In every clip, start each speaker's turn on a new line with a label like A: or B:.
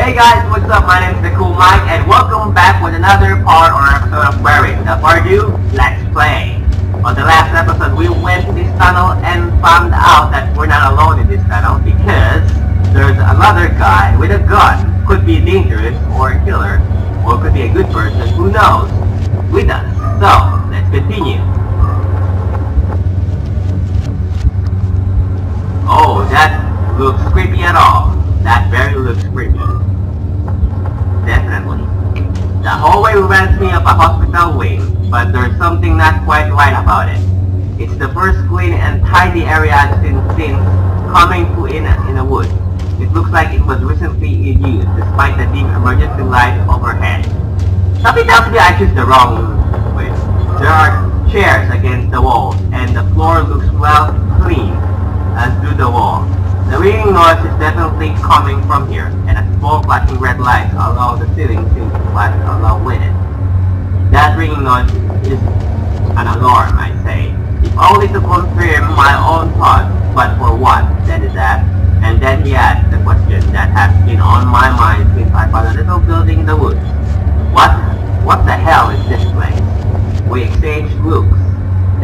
A: Hey guys, what's up? My name is Dacoolmike and welcome back with another part or episode of Wearing the Purdue Let's Play. On the last episode, we went to this tunnel and found out that we're not alone in this tunnel because there's another guy with a gun. Could be dangerous or a killer, or could be a good person, who knows, with us. So, let's continue. Oh, that looks creepy at all. That very looks creepy. Definitely. The hallway reminds me of a hospital wing, but there's something not quite right about it. It's the first clean and tidy area I've seen since coming to in the woods. It looks like it was recently in use, despite the dim emergency light overhead. Something tells me I choose the wrong way. There are chairs against the wall, and the floor looks well clean, as do the walls. The ringing noise is definitely coming from here, and a small flashing red light along the ceiling seems to flash along with it. That ringing noise is an alarm, I say. If only to confirm my own thoughts, but for what, then is that? And then he asked the question that has been on my mind since I found a little building in the woods. What the hell is this place? We exchanged looks.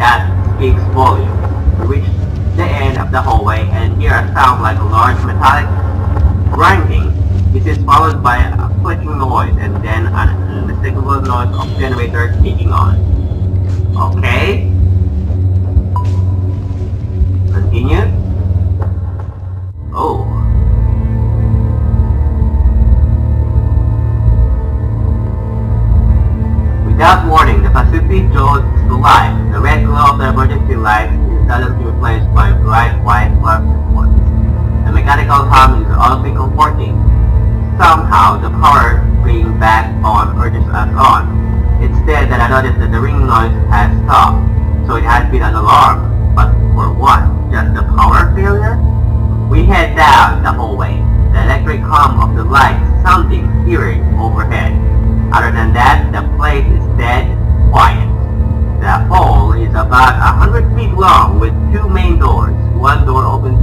A: That speaks volumes. We reached the end of the hallway and hear a sound like a large metallic grinding. This is followed by a clicking noise and then an unmistakable noise of generators kicking on. Okay. Continue. Oh. Without warning, the facility jolts to life. The red glow of the emergency lights is suddenly replaced by bright white plastic ones. The mechanical hum is oddly comforting. Somehow, the power being back on urges us on. Instead, that I noticed that the ringing noise has stopped, so it has been an alarm. But for what? Just the power failure? We head down the hallway. The electric hum of the lights sounding eerie overhead. Other than that, the place is dead quiet. The hall is about 100 feet long with two main doors. One door opens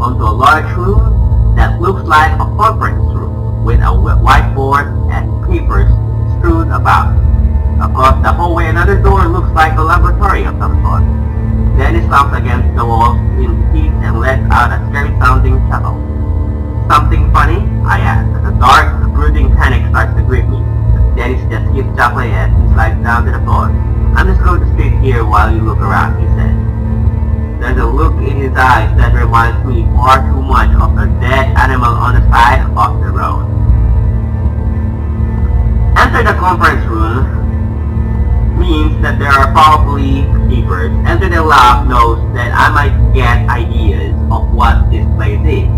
A: onto a large room that looks like a conference room with a whiteboard and papers strewn about. Across the hallway, another door looks like a laboratory of some sort. Then it slumps against the wall in heat and lets out a scary-sounding chuckle. Something funny? I ask. A dark, brooding panic starts to grip me. Dennis just keeps chuckling as he slides down to the floor. I'm just going to sit here while you look around, he said. There's a look in his eyes that reminds me far too much of a dead animal on the side of the road. Enter the conference room means that there are probably keepers. Enter the lab knows that I might get ideas of what this place is.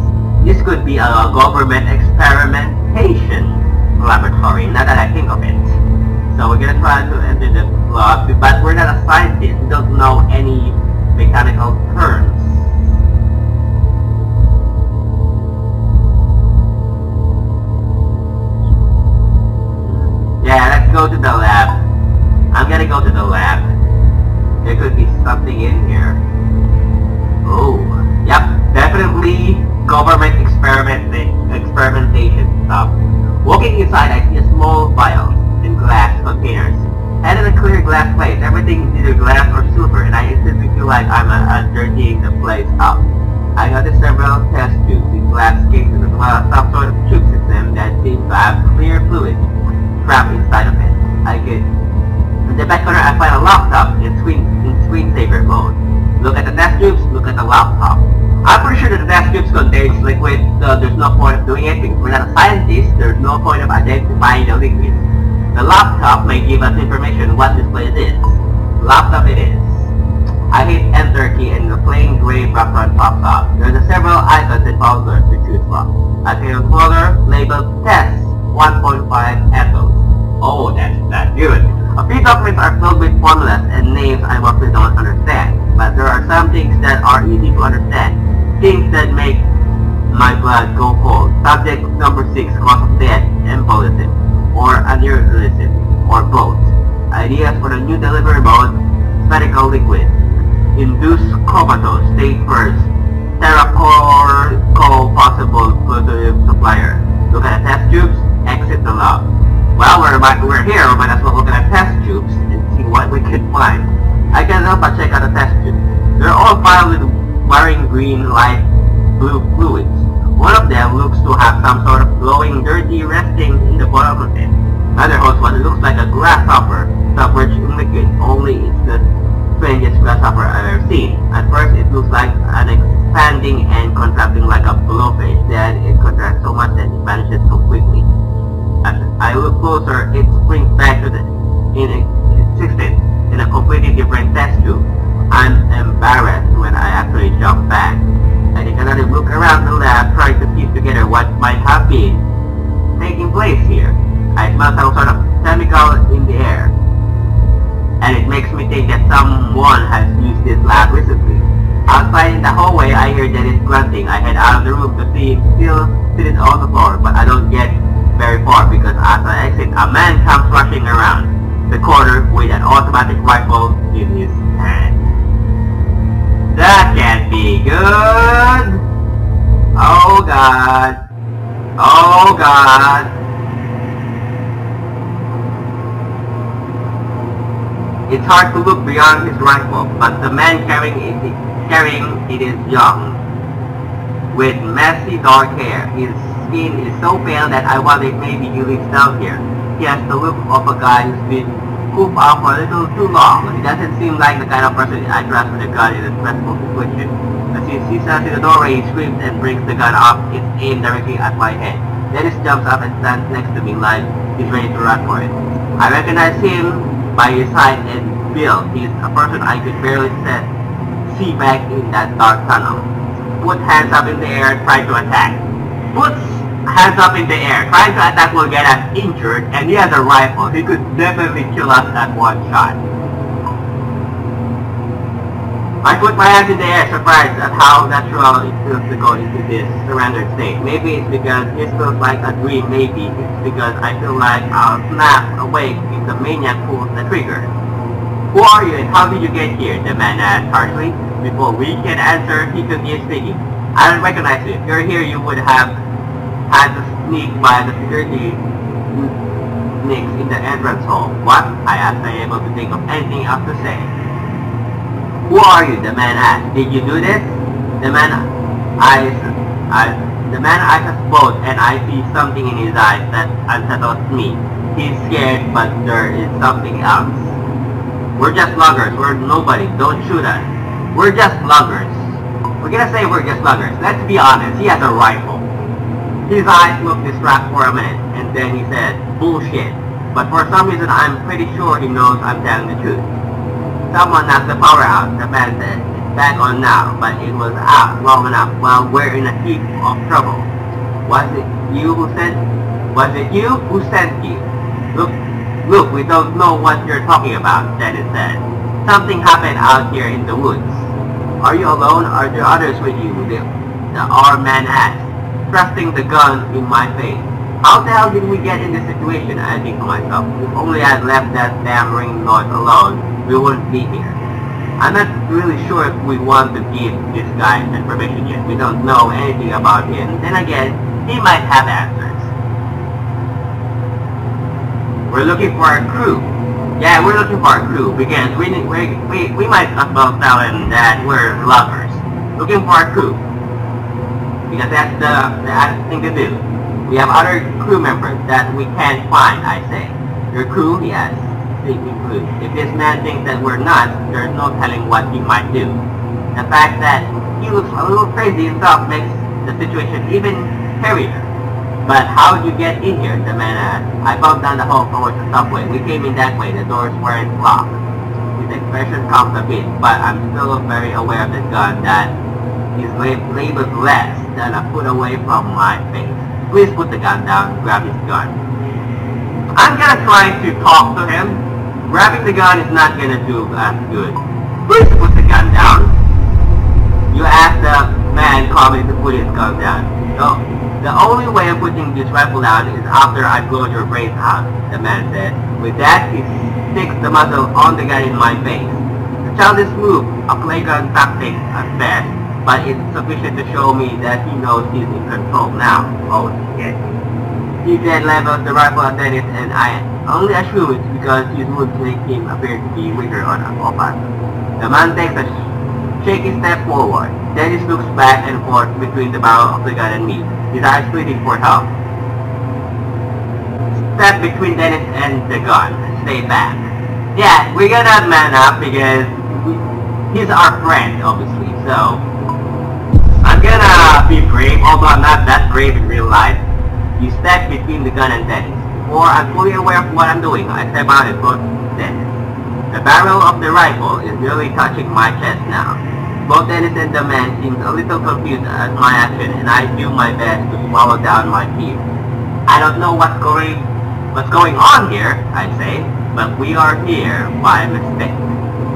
A: This could be a government experimentation laboratory, now that I think of it. So we're gonna try to enter the lab, but we're not a scientist. We don't know any mechanical terms. Yeah, let's go to the lab. I'm gonna go to the lab. There could be something in here. Oh, yep, definitely government experimentation stuff. Walking inside, I see a small vials in glass containers. And in a clear glass plate, everything is either glass or silver, and I instantly feel like I'm dirtying the place up. I noticed several test tubes in glass cases as well as some sort of tube system that seems to have clear fluid trapped inside of it. In the back corner, I find a laptop in screensaver mode. Look at the test tubes, look at the laptop. I'm pretty sure that the test tubes contains liquid, so there's no point of doing anything. We're not a scientist, there's no point of identifying the liquid. The laptop may give us information what this place is. Laptop it is. I hit enter key and the plain gray background pops up. There's several icons and folders to choose from. I see a folder labeled test 1.5 ethos. Oh, that's good. A few documents are filled with formulas and names I mostly don't understand, but there are some things that are easy to understand. Things that make my blood go cold. Subject number 6, cause of death, embolism, or aneurysm, or both. Ideas for the new delivery mode, spherical liquid. Induce comatose, state first. Terracore possible supplier. Look at the test tubes, exit the lab. Well, we're here, we might as well look at the test tubes and see what we can find. I can't help but check out the test tubes. They're all filled with wiring green, light blue fluids. One of them looks to have some sort of glowing, dirty resting in the bottom of it. Another holds what looks like a grasshopper submerged in liquid, only it's the strangest grasshopper I've ever seen. At first, it looks like an expanding and contracting like a blowfish, then it contracts so much that it vanishes completely. As I look closer, it springs back to in existence in a completely different test tube. I'm embarrassed when I actually jump back. I take another look around the lab, trying to piece together what might have been taking place here. I smell some sort of chemical in the air, and it makes me think that someone has used this lab recently. Outside in the hallway, I hear that it's grunting. I head out of the room to see it still sitting on the floor, but I don't get very far because as I exit, a man comes rushing around the corner with an automatic rifle in his hand. That can't be good! Oh God! Oh God! It's hard to look beyond his rifle, but the man carrying it is young, with messy dark hair. His skin is so pale that I wonder if maybe he lives down here. He has the look of a guy who's been cooped up for a little too long. He doesn't seem like the kind of person I trust with a gun in a stressful situation. As he sees us in the doorway, he screams and brings the gun up. It's aimed directly at my head. Dennis jumps up and stands next to me like he's ready to run for it. I recognize him by his height and build. He's a person I could barely see back in that dark tunnel. Put hands up in the air, try to attack. Puts hands up in the air, trying to attack will get us injured, and he has a rifle. He could definitely kill us at one shot. I put my hands in the air, surprised at how natural it feels to go into this surrendered state. Maybe it's because this feels like a dream, maybe it's because I feel like I'll snap awake if the maniac pulls the trigger. Who are you and how did you get here? The man asked harshly. Before we can answer, he continued speaking. I don't recognize you. If you're here, you would have had to sneak by the security nicks in the entrance hall. What? I asked, unable to think of anything else to say. Who are you? The man asked. Did you do this? The man eyes us both, and I see something in his eyes that unsettles me. He's scared, but there is something else. We're just luggers. We're nobody. Don't shoot us. We're just luggers. We're gonna say we're just luggers. Let's be honest. He has a rifle. His eyes looked distracted for a minute, and then he said, bullshit. But for some reason, I'm pretty sure he knows I'm telling the truth. Someone knocked the power out, the man said. It's back on now, but it was out long enough. Well, we're in a heap of trouble. Was it you who sent you? Look, we don't know what you're talking about, Dennis said. Something happened out here in the woods. Are you alone? Are there others with you? Our man asked, thrusting the gun in my face. How the hell did we get in this situation? I think to myself. If only I had left that damn ring noise alone, we wouldn't be here. I'm not really sure if we want to give this guy information yet. We don't know anything about him. Then again, he might have answers. We're looking for a crew. Yeah, we're looking for a crew because we might as well tell him that we're luggers. Looking for a crew. Because that's the thing to do. We have other crew members that we can't find, I say. Your crew? Yes. Speaking crew. If this man thinks that we're nuts, there's no telling what he might do. The fact that he looks a little crazy himself makes the situation even scarier. But how did you get in here? The man asked. I bumped down the hall towards the subway. We came in that way. The doors weren't locked. His expression calmed a bit, but I'm still very aware of the gun that is labeled less than a foot away from my face. Please put the gun down and grab his gun. I'm gonna try to talk to him. Grabbing the gun is not gonna do as good. Please put the gun down. You asked the man calmly to put his gun down. No. The only way of putting this rifle down is after I blow your brains out, the man said. With that, he sticks the muzzle on the gun in my face. A childish move, a playground tactic at best, but it's sufficient to show me that he knows he's in control now. Oh shit. He then levels the rifle at Dennis, and I only assume it's because his wounds make him appear to be weaker on offense. The man takes a shaky step forward. Dennis looks back and forth between the barrel of the gun and me, his eyes pleading for help. Step between Dennis and the gun. Stay back. Yeah, we're gonna man up because he's our friend, obviously, so I'm gonna be brave, although I'm not that brave in real life. You step between the gun and Dennis. Before I'm fully aware of what I'm doing, I step out and approach Dennis. The barrel of the rifle is nearly touching my chest now. Both Dennis and the man seem a little confused at my action, and I do my best to swallow down my fear. I don't know what's going on here, I say, but we are here by mistake.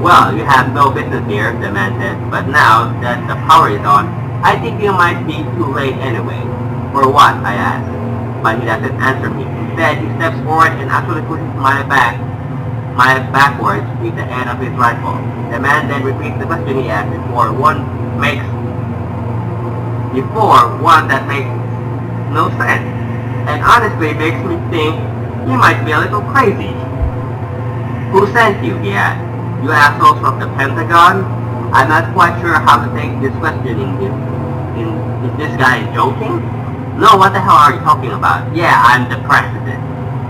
A: Well, you have no business here, the man says, but now that the power is on, I think you might be too late anyway. For what? I ask. But he doesn't answer me. Instead, he steps forward and actually pushes my backwards with the end of his rifle. The man then repeats the question he asked before, one that makes no sense, and honestly makes me think he might be a little crazy. Who sent you? He asked. You assholes from the Pentagon? I'm not quite sure how to take this questioning. Is this guy joking? No, what the hell are you talking about? Yeah, I'm the president.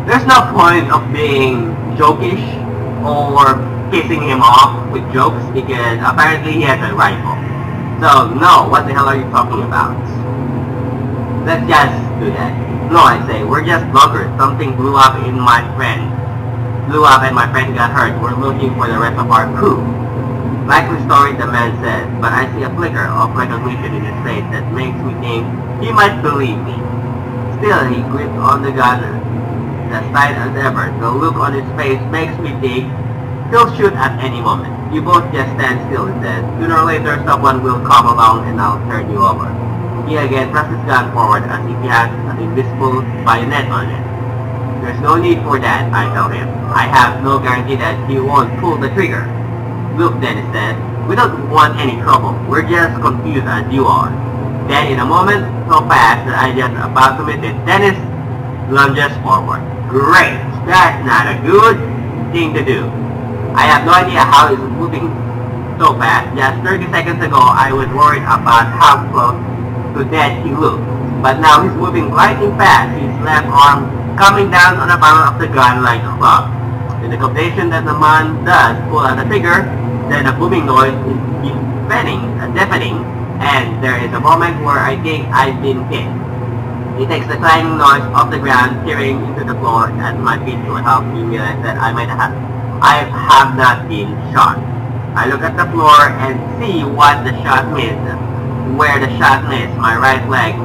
A: There's no point of being jokish or pissing him off with jokes because apparently he has a rifle. So, no, what the hell are you talking about? Let's just do that. No, I say, we're just bloggers. Something blew up and my friend got hurt. We're looking for the rest of our crew. Likely story, the man says, but I see a flicker of recognition in his face that makes me think he might believe me. Still, he grips on the gun as tight as ever. The look on his face makes me think he'll shoot at any moment. You both just stand still, he says. Sooner or later, someone will come along and I'll turn you over. He again presses his gun forward as if he has an invisible bayonet on it. There's no need for that, I tell him. I have no guarantee that he won't pull the trigger. Look, Dennis said, we don't want any trouble. We're just confused as you are. Then in a moment, so fast that I just about to miss it, Dennis lunges forward. Great! That's not a good thing to do. I have no idea how he's moving so fast. Just 30 seconds ago, I was worried about how close to death he looked. But now he's moving lightning fast, his left arm coming down on the barrel of the gun like a club. In the combination that the man does pull out the trigger, then a booming noise is deafening, and there is a moment where I think I've been hit. He takes the clanging noise off the ground, tearing into the floor at my feet to help me realize that I have not been shot. I look at the floor and see what the shot missed. Where the shot missed my right leg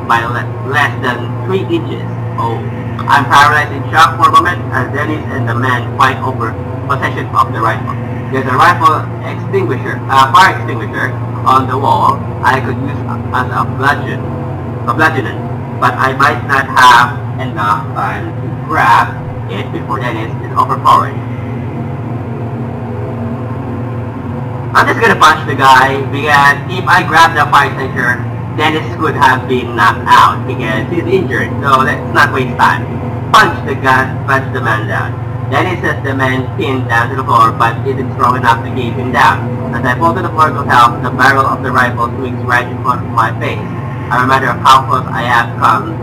A: by less than 3 inches. Oh, I'm paralyzed in shock for a moment as Dennis and the man fight over possession of the rifle. There's a rifle fire extinguisher on the wall I could use as a bludgeon, but I might not have enough time to grab it before Dennis is overpowering. I'm just gonna punch the guy because if I grab the fire extinguisher, Dennis could have been knocked out because he's injured, so let's not waste time. Punch the man down. Dennis has the man pinned down to the floor, but isn't strong enough to keep him down. As I fall to the floor to help, the barrel of the rifle swings right in front of my face. A reminder of how close I have come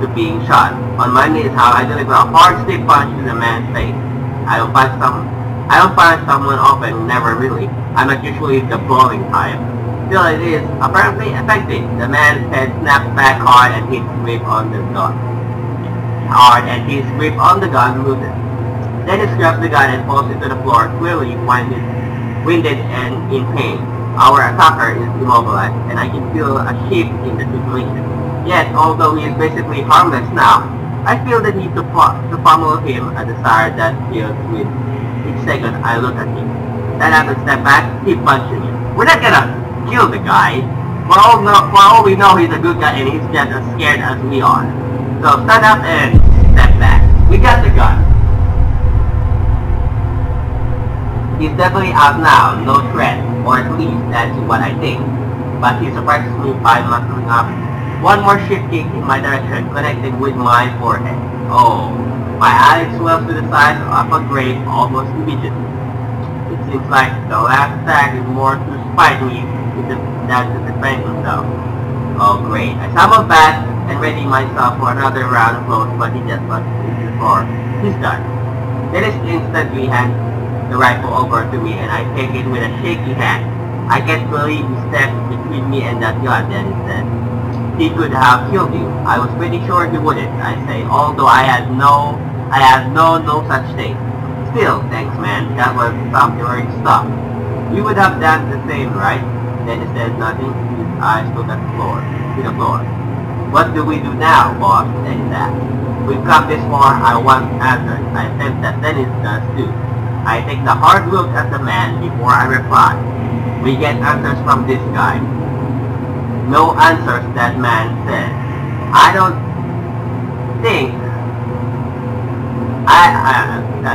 A: to being shot. On my knees, how I deliver a hard, stiff punch to the man's face. I don't punch someone often, never really. I'm not usually the bowling type. Still, it is apparently effective. The man's head snaps back hard and his grip on the gun loosens. Dennis grabs the gun and falls into the floor, clearly winded and in pain. Our attacker is immobilized, and I can feel a shift in the situation. Yet, although he is basically harmless now, I feel the need to pummel him, a desire that builds with each second I look at him. Then I have to step back, keep punching him. We're not gonna kill the guy. For all we know, he's a good guy and he's just as scared as we are. So stand up and step back. We got the gun. He's definitely out now, no threat, or at least that's what I think. But he surprises me by muttering up One more shift kick in my direction, connecting with my forehead. Oh, my eyes swells to the size of a grape almost immediately. It seems like the last attack is more to spite me than to defend himself. Oh great, I summon back and ready myself for another round of blows, but he just left me before he's done. Then he instantly hands the rifle over to me and I take it with a shaky hand. I can't believe he stepped between me and that gun. Then he said, "He could have killed you." I was pretty sure he wouldn't, I say, although I had no such thing. Still, thanks man, that was some heroic stuff. You would have done the same, right? Then he said nothing, his eyes looked at the floor. What do we do now, boss? Then he asked. We've come this far, I want answers. I sense that Dennis does too. I take the hard look at the man before I reply. We get answers from this guy. No answers, that man said. I don't think...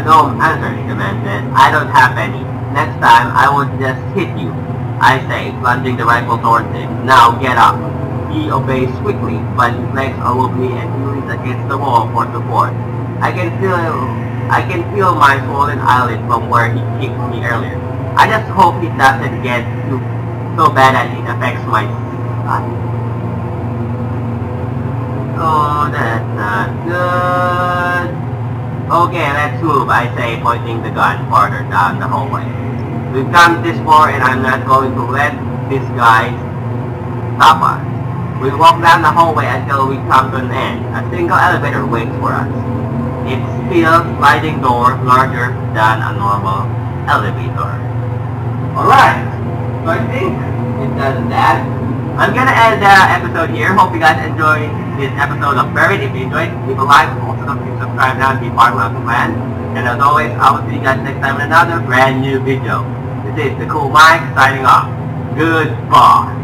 A: no answers, the man said. I don't have any. Next time, I will just hit you, I say, plunging the rifle towards him. Now get up. He obeys quickly, but his legs are wobbly and he leans against the wall for support. I can feel my swollen eyelid from where he kicked me earlier. I just hope it doesn't get so bad that it affects my sight. Oh, that's not good. Okay, let's move, I say, pointing the gun farther down the hallway. We've come this far and I'm not going to let this guy stop us. We walk down the hallway until we come to an end. A single elevator waits for us. It's still sliding door larger than a normal elevator. Alright, so I think it does that. I'm gonna end the episode here. Hope you guys enjoyed this episode of Buried. If you enjoyed, leave a like, also don't forget to subscribe now and be part of the clan. And as always, I will see you guys next time in another brand new video. This is Dacoolmike signing off. Goodbye.